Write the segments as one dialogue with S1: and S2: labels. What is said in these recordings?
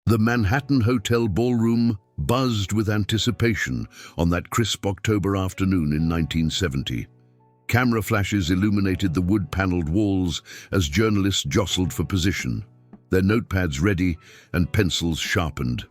S1: The Manhattan Hotel ballroom buzzed with anticipation on that crisp October afternoon in 1970. Camera flashes illuminated the wood-paneled walls as journalists jostled for position, their notepads ready and pencils sharpened.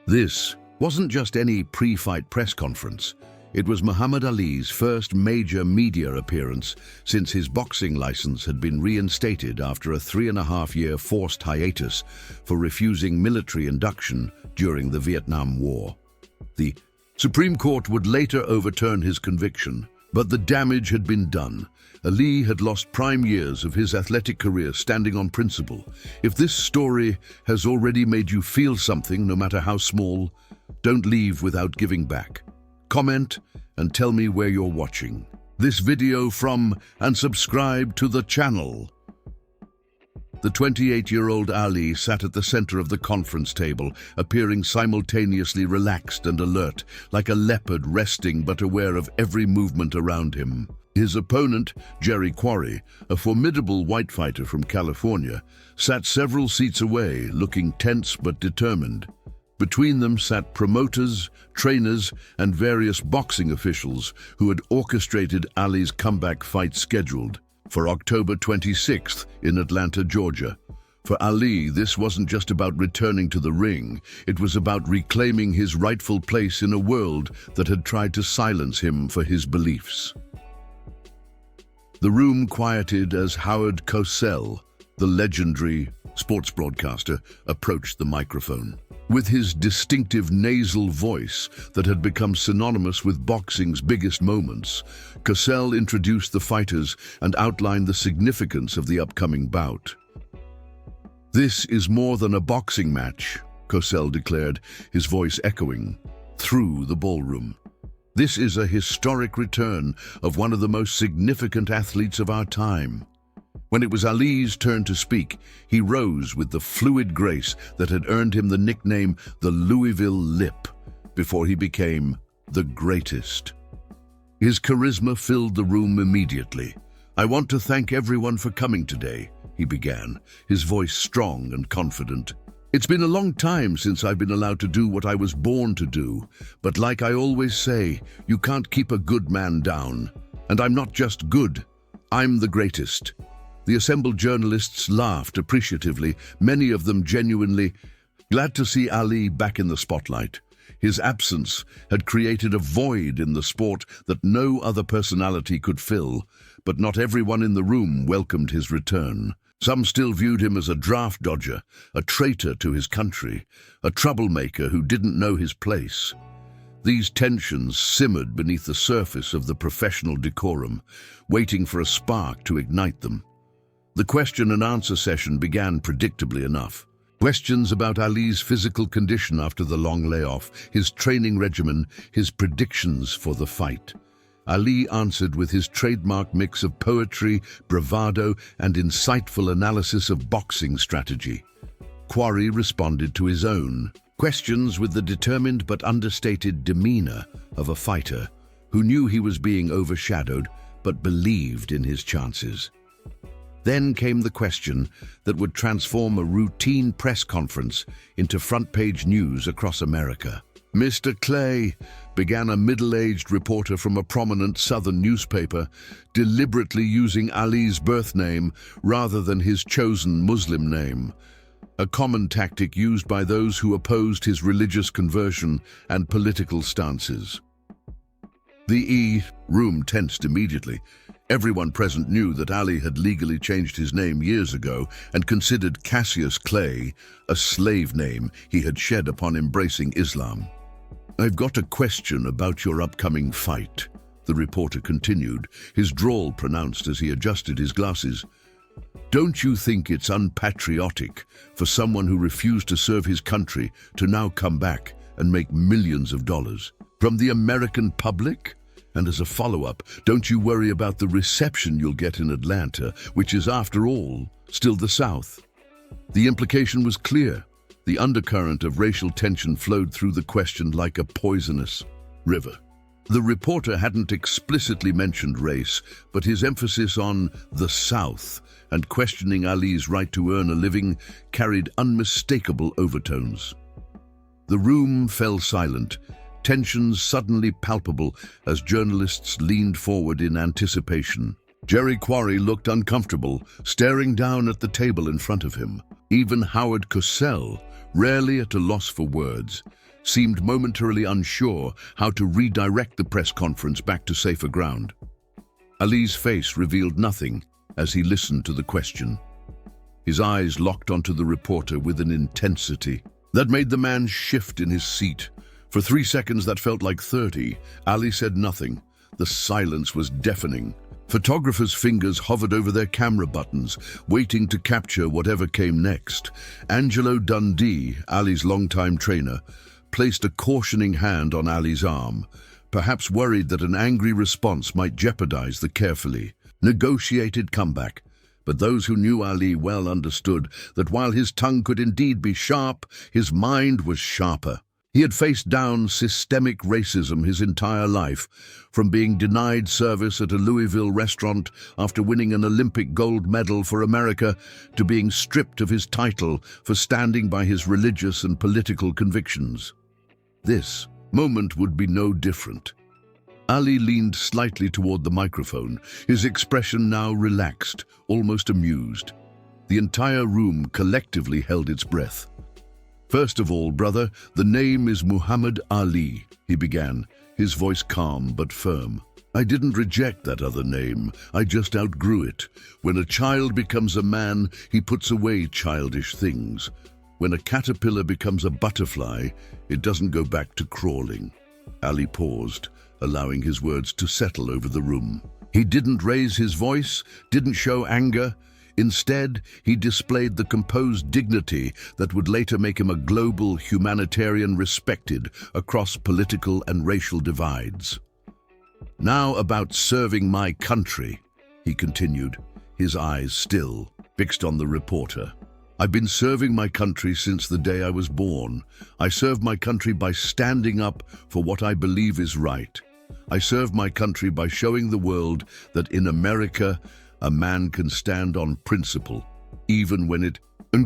S1: This wasn't just any pre-fight press conference. It was Muhammad Ali's first major media appearance since his boxing license had been reinstated after a 3.5-year forced hiatus for refusing military induction during the Vietnam War. The Supreme Court would later overturn his conviction, but the damage had been done. Ali had lost prime years of his athletic career standing on principle. If this story has already made you feel something, no matter how small, don't leave without giving back. Comment and tell me where you're watching this video from and subscribe to the channel. The 28-year-old Ali sat at the center of the conference table, appearing simultaneously relaxed and alert, like a leopard resting but aware of every movement around him. His opponent, Jerry Quarry, a formidable white fighter from California, sat several seats away, looking tense but determined. Between them sat promoters, trainers, and various boxing officials who had orchestrated Ali's comeback fight scheduled for October 26th in Atlanta, Georgia. For Ali, this wasn't just about returning to the ring. It was about reclaiming his rightful place in a world that had tried to silence him for his beliefs. The room quieted as Howard Cosell, the legendary sports broadcaster, approached the microphone. With his distinctive nasal voice that had become synonymous with boxing's biggest moments, Cosell introduced the fighters and outlined the significance of the upcoming bout. "This is more than a boxing match," Cosell declared, his voice echoing through the ballroom. "This is a historic return of one of the most significant athletes of our time." When it was Ali's turn to speak, he rose with the fluid grace that had earned him the nickname the Louisville Lip before he became the greatest. His charisma filled the room immediately. "I want to thank everyone for coming today," he began, his voice strong and confident. "It's been a long time since I've been allowed to do what I was born to do, but like I always say, you can't keep a good man down. And I'm not just good, I'm the greatest." The assembled journalists laughed appreciatively, many of them genuinely glad to see Ali back in the spotlight. His absence had created a void in the sport that no other personality could fill, but not everyone in the room welcomed his return. Some still viewed him as a draft dodger, a traitor to his country, a troublemaker who didn't know his place. These tensions simmered beneath the surface of the professional decorum, waiting for a spark to ignite them. The question and answer session began predictably enough. Questions about Ali's physical condition after the long layoff, his training regimen, his predictions for the fight. Ali answered with his trademark mix of poetry, bravado, and insightful analysis of boxing strategy. Quarry responded to his own questions with the determined but understated demeanor of a fighter who knew he was being overshadowed but believed in his chances. Then came the question that would transform a routine press conference into front-page news across America. "Mr. Clay," began a middle-aged reporter from a prominent Southern newspaper, deliberately using Ali's birth name rather than his chosen Muslim name, a common tactic used by those who opposed his religious conversion and political stances. The room tensed immediately. Everyone present knew that Ali had legally changed his name years ago and considered Cassius Clay a slave name he had shed upon embracing Islam. "I've got a question about your upcoming fight," the reporter continued, his drawl pronounced as he adjusted his glasses. "Don't you think it's unpatriotic for someone who refused to serve his country to now come back and make millions of dollars from the American public? And as a follow-up, don't you worry about the reception you'll get in Atlanta, which is, after all, still the South?" The implication was clear. The undercurrent of racial tension flowed through the question like a poisonous river. The reporter hadn't explicitly mentioned race, but his emphasis on the South and questioning Ali's right to earn a living carried unmistakable overtones. The room fell silent, tensions suddenly palpable as journalists leaned forward in anticipation. Jerry Quarry looked uncomfortable, staring down at the table in front of him. Even Howard Cosell, rarely at a loss for words, seemed momentarily unsure how to redirect the press conference back to safer ground. Ali's face revealed nothing as he listened to the question. His eyes locked onto the reporter with an intensity that made the man shift in his seat. For 3 seconds that felt like 30, Ali said nothing. The silence was deafening. Photographers' fingers hovered over their camera buttons, waiting to capture whatever came next. Angelo Dundee, Ali's longtime trainer, placed a cautioning hand on Ali's arm, perhaps worried that an angry response might jeopardize the carefully negotiated comeback. But those who knew Ali well understood that while his tongue could indeed be sharp, his mind was sharper. He had faced down systemic racism his entire life, from being denied service at a Louisville restaurant after winning an Olympic gold medal for America to being stripped of his title for standing by his religious and political convictions. This moment would be no different. Ali leaned slightly toward the microphone, his expression now relaxed, almost amused. The entire room collectively held its breath. "First of all, brother, the name is Muhammad Ali," he began, his voice calm but firm. "I didn't reject that other name, I just outgrew it. When a child becomes a man, he puts away childish things. When a caterpillar becomes a butterfly, it doesn't go back to crawling." Ali paused, allowing his words to settle over the room. He didn't raise his voice, didn't show anger. Instead, he displayed the composed dignity that would later make him a global humanitarian respected across political and racial divides. "Now about serving my country," he continued, his eyes still fixed on the reporter. "I've been serving my country since the day I was born. I serve my country by standing up for what I believe is right. I serve my country by showing the world that in America, a man can stand on principle, even when it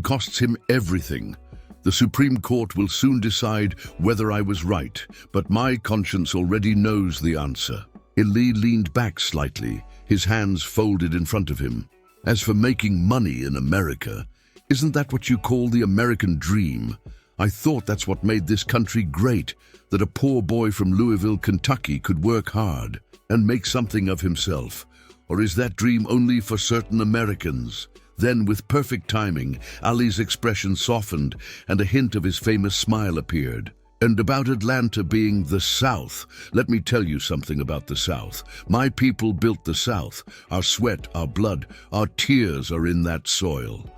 S1: costs him everything. The Supreme Court will soon decide whether I was right, but my conscience already knows the answer." Ali leaned back slightly, his hands folded in front of him. "As for making money in America, isn't that what you call the American dream? I thought that's what made this country great, that a poor boy from Louisville, Kentucky could work hard and make something of himself. Or is that dream only for certain Americans?" Then, with perfect timing, Ali's expression softened and a hint of his famous smile appeared. "And about Atlanta being the South, let me tell you something about the South. My people built the South. Our sweat, our blood, our tears are in that soil.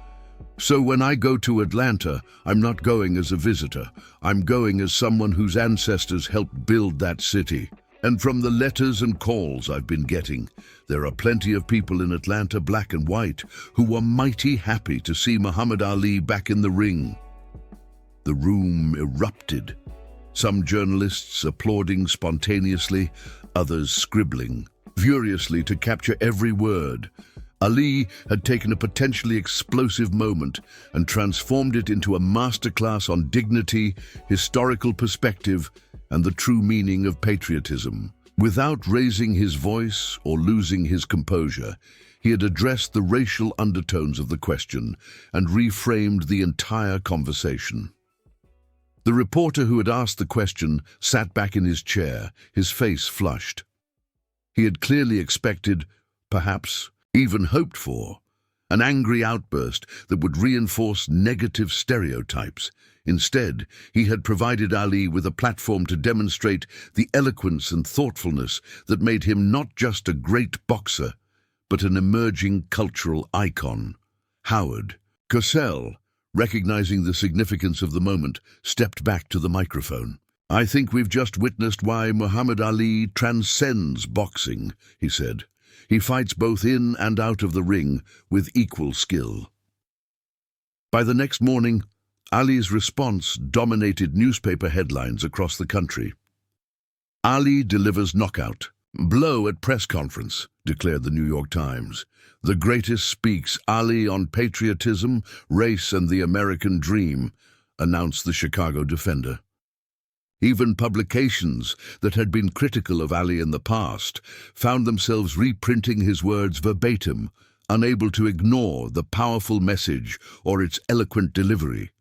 S1: So when I go to Atlanta, I'm not going as a visitor. I'm going as someone whose ancestors helped build that city. And from the letters and calls I've been getting, there are plenty of people in Atlanta, black and white, who were mighty happy to see Muhammad Ali back in the ring." The room erupted, some journalists applauding spontaneously, others scribbling furiously to capture every word. Ali had taken a potentially explosive moment and transformed it into a masterclass on dignity, historical perspective, and the true meaning of patriotism. Without raising his voice or losing his composure, he had addressed the racial undertones of the question and reframed the entire conversation. The reporter who had asked the question sat back in his chair, his face flushed. He had clearly expected, perhaps even hoped for, an angry outburst that would reinforce negative stereotypes. Instead, he had provided Ali with a platform to demonstrate the eloquence and thoughtfulness that made him not just a great boxer, but an emerging cultural icon. Howard Cosell, recognizing the significance of the moment, stepped back to the microphone. "I think we've just witnessed why Muhammad Ali transcends boxing," he said. "He fights both in and out of the ring with equal skill." By the next morning, Ali's response dominated newspaper headlines across the country. Ali delivers knockout. Blow at press conference, declared the New York Times. The greatest speaks Ali on patriotism, race, and the American dream, announced the Chicago Defender. Even publications that had been critical of Ali in the past found themselves reprinting his words verbatim, unable to ignore the powerful message or its eloquent delivery.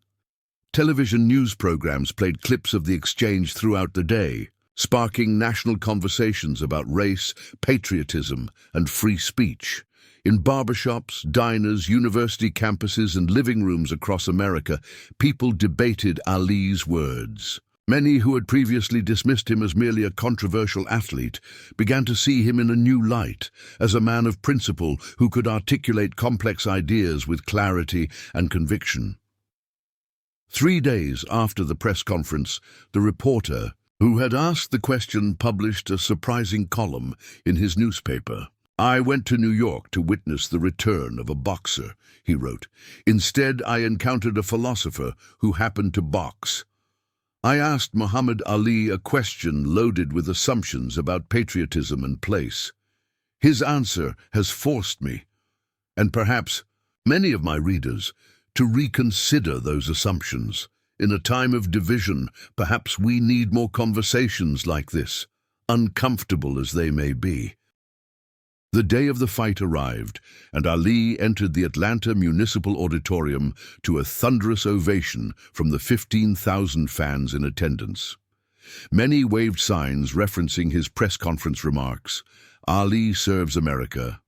S1: Television news programs played clips of the exchange throughout the day, sparking national conversations about race, patriotism, and free speech. In barbershops, diners, university campuses, and living rooms across America, people debated Ali's words. Many who had previously dismissed him as merely a controversial athlete began to see him in a new light, as a man of principle who could articulate complex ideas with clarity and conviction. 3 days after the press conference, the reporter who had asked the question published a surprising column in his newspaper. "I went to New York to witness the return of a boxer," he wrote. "Instead, I encountered a philosopher who happened to box. I asked Muhammad Ali a question loaded with assumptions about patriotism and place. His answer has forced me, and perhaps many of my readers, to reconsider those assumptions. In a time of division, perhaps we need more conversations like this, uncomfortable as they may be." The day of the fight arrived, and Ali entered the Atlanta Municipal Auditorium to a thunderous ovation from the 15,000 fans in attendance. Many waved signs referencing his press conference remarks. "Ali serves America.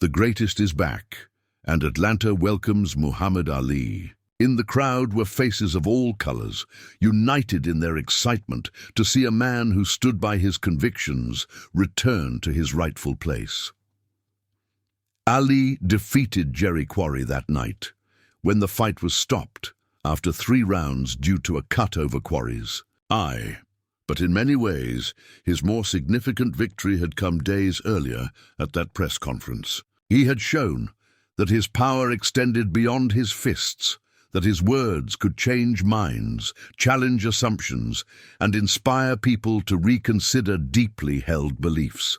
S1: The greatest is back, and Atlanta welcomes Muhammad Ali." In the crowd were faces of all colors, united in their excitement to see a man who stood by his convictions return to his rightful place. Ali defeated Jerry Quarry that night, when the fight was stopped after 3 rounds due to a cut over Quarry's eye. But in many ways, his more significant victory had come days earlier at that press conference. He had shown that his power extended beyond his fists, that his words could change minds, challenge assumptions, and inspire people to reconsider deeply held beliefs.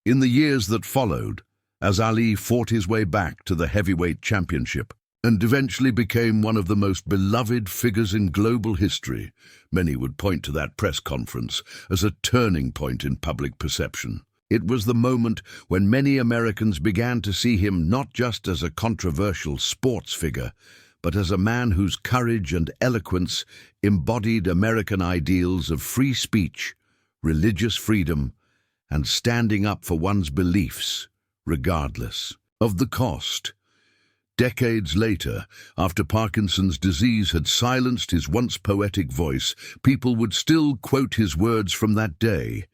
S1: In the years that followed, as Ali fought his way back to the heavyweight championship and eventually became one of the most beloved figures in global history, many would point to that press conference as a turning point in public perception. It was the moment when many Americans began to see him not just as a controversial sports figure, but as a man whose courage and eloquence embodied American ideals of free speech, religious freedom, and standing up for one's beliefs, regardless of the cost. Decades later, after Parkinson's disease had silenced his once poetic voice, people would still quote his words from that day.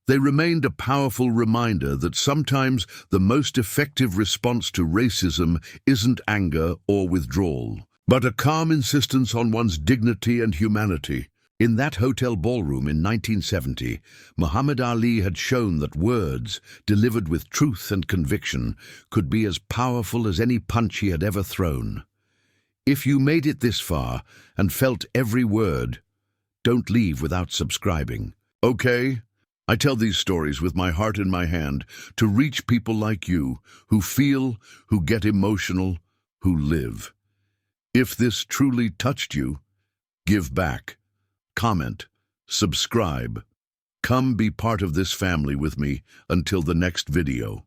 S1: They remained a powerful reminder that sometimes the most effective response to racism isn't anger or withdrawal, but a calm insistence on one's dignity and humanity. In that hotel ballroom in 1970, Muhammad Ali had shown that words, delivered with truth and conviction, could be as powerful as any punch he had ever thrown. If you made it this far and felt every word, don't leave without subscribing. Okay? I tell these stories with my heart in my hand to reach people like you, who feel, who get emotional, who live. If this truly touched you, give back. Comment, subscribe. Come be part of this family with me until the next video.